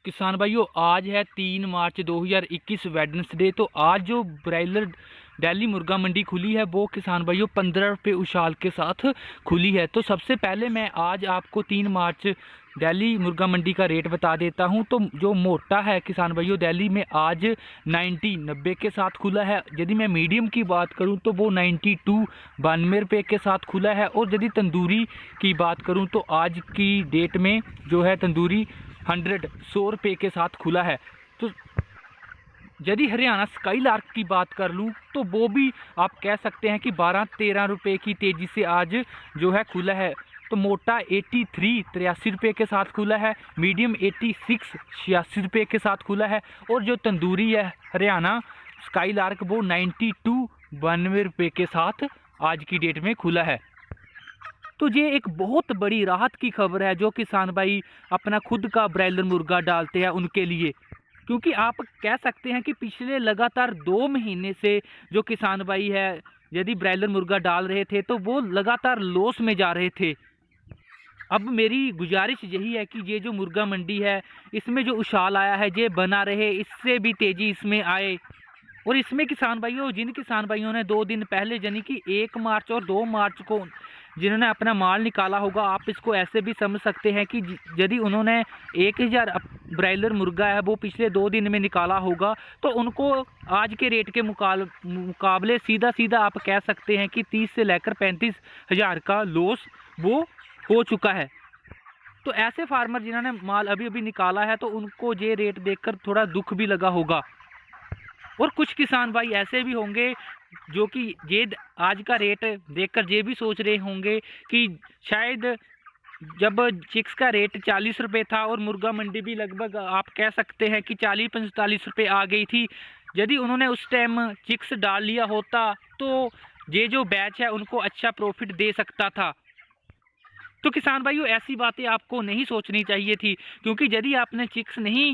किसान भाइयों, आज है 3 मार्च 2021 वेडनेसडे। तो आज जो ब्रायलर दिल्ली मुर्गा मंडी खुली है वो किसान भाइयों 15 रुपये उछाल के साथ खुली है। तो सबसे पहले मैं आज आपको 3 मार्च दिल्ली मुर्गा मंडी का रेट बता देता हूं। तो जो मोटा है किसान भाइयों दिल्ली में आज 90 के साथ खुला है। यदि मैं मीडियम की बात करूं तो वो 92 के साथ खुला है। और यदि तंदूरी की बात करूं तो आज की डेट में जो है तंदूरी 100 रुपये के साथ खुला है। तो यदि हरियाणा स्काई लार्क की बात कर लूँ तो वो भी आप कह सकते हैं कि 12-13 रुपये की तेज़ी से आज जो है खुला है। तो मोटा 83 रुपये के साथ खुला है, मीडियम 86 रुपये के साथ खुला है, और जो तंदूरी है हरियाणा स्काई लार्क वो 92 रुपये के साथ आज की डेट में खुला है। तो ये एक बहुत बड़ी राहत की खबर है जो किसान भाई अपना खुद का ब्रायलर मुर्गा डालते हैं उनके लिए। क्योंकि आप कह सकते हैं कि पिछले लगातार 2 महीने से जो किसान भाई है यदि ब्रायलर मुर्गा डाल रहे थे तो वो लगातार लॉस में जा रहे थे। अब मेरी गुजारिश यही है कि ये जो मुर्गा मंडी है इसमें जो उछाल आया है ये बना रहे, इससे भी तेज़ी इसमें आए। और इसमें किसान भाइयों, जिन किसान भाइयों ने 2 दिन पहले यानी कि 1 मार्च और 2 मार्च को जिन्होंने अपना माल निकाला होगा, आप इसको ऐसे भी समझ सकते हैं कि यदि उन्होंने 1000 ब्रायलर मुर्गा है वो पिछले 2 दिन में निकाला होगा तो उनको आज के रेट के मुकाबले सीधा सीधा आप कह सकते हैं कि 30 से लेकर 35 हज़ार का लॉस वो हो चुका है। तो ऐसे फार्मर जिन्होंने माल अभी अभी निकाला है तो उनको ये रेट देखकर थोड़ा दुख भी लगा होगा। और कुछ किसान भाई ऐसे भी होंगे जो कि ये आज का रेट देखकर ये भी सोच रहे होंगे कि शायद जब चिक्स का रेट 40 रुपये था और मुर्गा मंडी भी लगभग आप कह सकते हैं कि 40-45 रुपये आ गई थी, यदि उन्होंने उस टाइम चिक्स डाल लिया होता तो ये जो बैच है उनको अच्छा प्रॉफिट दे सकता था। तो किसान भाइयों, ऐसी बातें आपको नहीं सोचनी चाहिए थी, क्योंकि यदि आपने चिक्स नहीं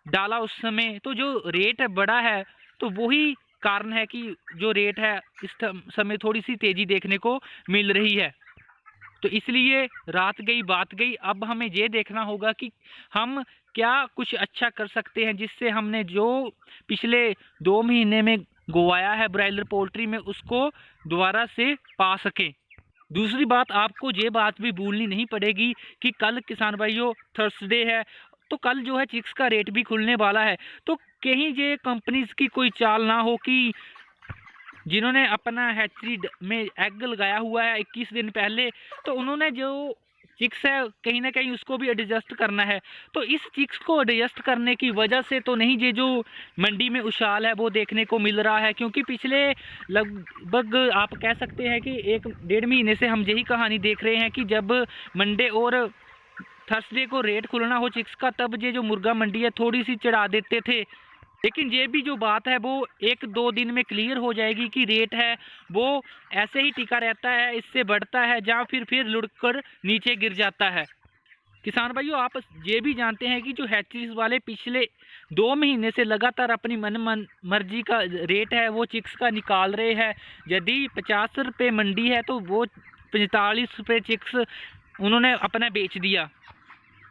डाला उस समय तो जो रेट बड़ा है तो वही कारण है कि जो रेट है इस समय थोड़ी सी तेज़ी देखने को मिल रही है। तो इसलिए रात गई बात गई, अब हमें ये देखना होगा कि हम क्या कुछ अच्छा कर सकते हैं जिससे हमने जो पिछले 2 महीने में गंवाया है ब्रायलर पोल्ट्री में उसको दोबारा से पा सकें। दूसरी बात, आपको ये बात भी भूलनी नहीं पड़ेगी कि कल किसान भाइयों थर्सडे है, तो कल जो है चिक्स का रेट भी खुलने वाला है। तो कहीं ये कंपनीज की कोई चाल ना हो कि जिन्होंने अपना हैचरी में एग लगाया हुआ है 21 दिन पहले, तो उन्होंने जो चिक्स है कहीं ना कहीं उसको भी एडजस्ट करना है। तो इस चिक्स को एडजस्ट करने की वजह से तो नहीं ये जो मंडी में उछाल है वो देखने को मिल रहा है, क्योंकि पिछले लगभग आप कह सकते हैं कि 1-1.5 महीने से हम यही कहानी देख रहे हैं कि जब मंडे और थर्सडे को रेट खुलना हो चिक्स का तब ये जो मुर्गा मंडी है थोड़ी सी चढ़ा देते थे। लेकिन ये भी जो बात है वो 1-2 दिन में क्लियर हो जाएगी कि रेट है वो ऐसे ही टिका रहता है, इससे बढ़ता है या फिर लुढ़क नीचे गिर जाता है। किसान भाइयों, आप ये भी जानते हैं कि जो हैचरीज वाले पिछले 2 महीने से लगातार अपनी मर्जी का रेट है वो चिक्स का निकाल रहे हैं। यदि 50 रुपये मंडी है तो वो 45 रुपये चिक्स उन्होंने अपना बेच दिया।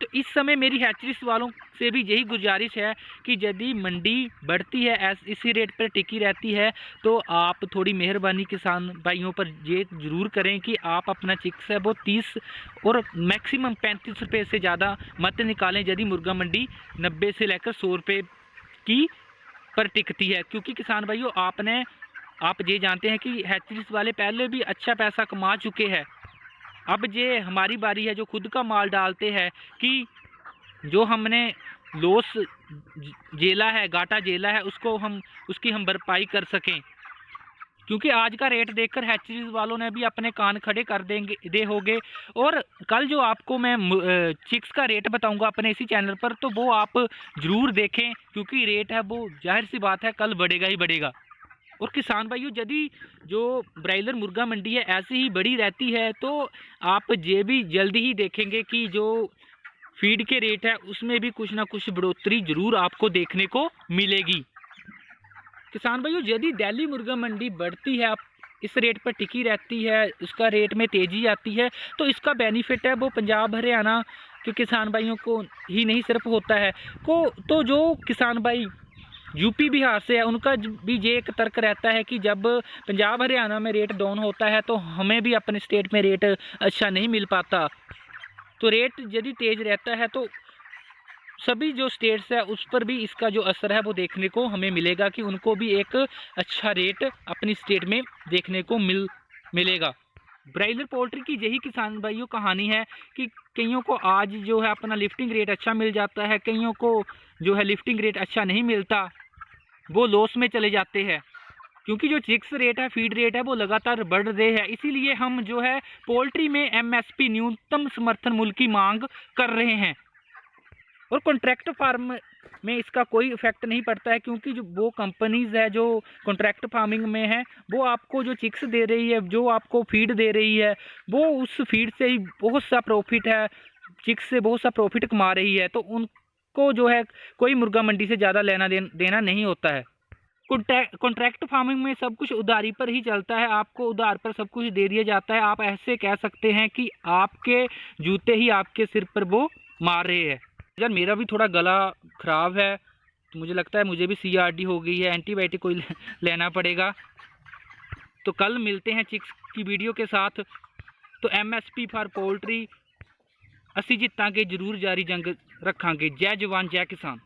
तो इस समय मेरी हैचरीज वालों से भी यही गुजारिश है कि यदि मंडी बढ़ती है इसी रेट पर टिकी रहती है तो आप थोड़ी मेहरबानी किसान भाइयों पर ये ज़रूर करें कि आप अपना चिक्स है वो 30 और मैक्सिमम 35 रुपये से ज़्यादा मत निकालें यदि मुर्गा मंडी 90 से लेकर 100 रुपये की पर टिकती है। क्योंकि किसान भाइयों, आप ये जानते हैं कि हैचरीज वाले पहले भी अच्छा पैसा कमा चुके हैं। अब ये हमारी बारी है जो खुद का माल डालते हैं कि जो हमने लॉस झेला है, घाटा झेला है, उसकी हम भरपाई कर सकें। क्योंकि आज का रेट देखकर हैचरीज वालों ने भी अपने कान खड़े कर दे होंगे। और कल जो आपको मैं चिक्स का रेट बताऊंगा अपने इसी चैनल पर, तो वो आप ज़रूर देखें, क्योंकि रेट है वो जाहिर सी बात है कल बढ़ेगा ही बढ़ेगा। और किसान भाइयों, यदि जो ब्रायलर मुर्गा मंडी है ऐसे ही बड़ी रहती है तो आप ये भी जल्दी ही देखेंगे कि जो फीड के रेट है उसमें भी कुछ ना कुछ बढ़ोतरी जरूर आपको देखने को मिलेगी। किसान भाइयों, यदि दिल्ली मुर्गा मंडी बढ़ती है, इस रेट पर टिकी रहती है, उसका रेट में तेज़ी आती है, तो इसका बेनिफिट है वो पंजाब हरियाणा कि किसान भाइयों को ही नहीं सिर्फ होता है तो जो किसान भाई यूपी बिहार से है उनका भी ये एक तर्क रहता है कि जब पंजाब हरियाणा में रेट डाउन होता है तो हमें भी अपने स्टेट में रेट अच्छा नहीं मिल पाता। तो रेट यदि तेज रहता है तो सभी जो स्टेट्स है उस पर भी इसका जो असर है वो देखने को हमें मिलेगा कि उनको भी एक अच्छा रेट अपनी स्टेट में देखने को मिलेगा। ब्रायलर पोल्ट्री की यही किसान भाइयों कहानी है कि कईयों को आज जो है अपना लिफ्टिंग रेट अच्छा मिल जाता है, कईयों को जो है लिफ्टिंग रेट अच्छा नहीं मिलता, वो लॉस में चले जाते हैं क्योंकि जो चिक्स रेट है, फीड रेट है वो लगातार बढ़ रहे हैं। इसीलिए हम जो है पोल्ट्री में एमएसपी न्यूनतम समर्थन मूल्य की मांग कर रहे हैं और कॉन्ट्रैक्ट फार्म में इसका कोई इफेक्ट नहीं पड़ता है क्योंकि जो वो कंपनीज है जो कॉन्ट्रैक्ट फार्मिंग में है वो आपको जो चिक्स दे रही है, जो आपको फीड दे रही है, वो उस फीड से ही बहुत सा प्रॉफिट है, चिक्स से बहुत सा प्रॉफिट कमा रही है, तो उनको जो है कोई मुर्गा मंडी से ज़्यादा लेना देना नहीं होता है। कॉन्ट्रैक्ट फार्मिंग में सब कुछ उधारी पर ही चलता है, आपको उधार पर सब कुछ दे दिया जाता है। आप ऐसे कह सकते हैं कि आपके जूते ही आपके सिर पर वो मार रहे हैं। यार मेरा भी थोड़ा गला ख़राब है तो मुझे लगता है मुझे भी CRD हो गई है, एंटीबायोटिक कोई लेना पड़ेगा। तो कल मिलते हैं चिक्स की वीडियो के साथ। तो MSP फॉर पोल्ट्री असी जितांगे जरूर जारी जंग रखांगे। जय जवान जय किसान।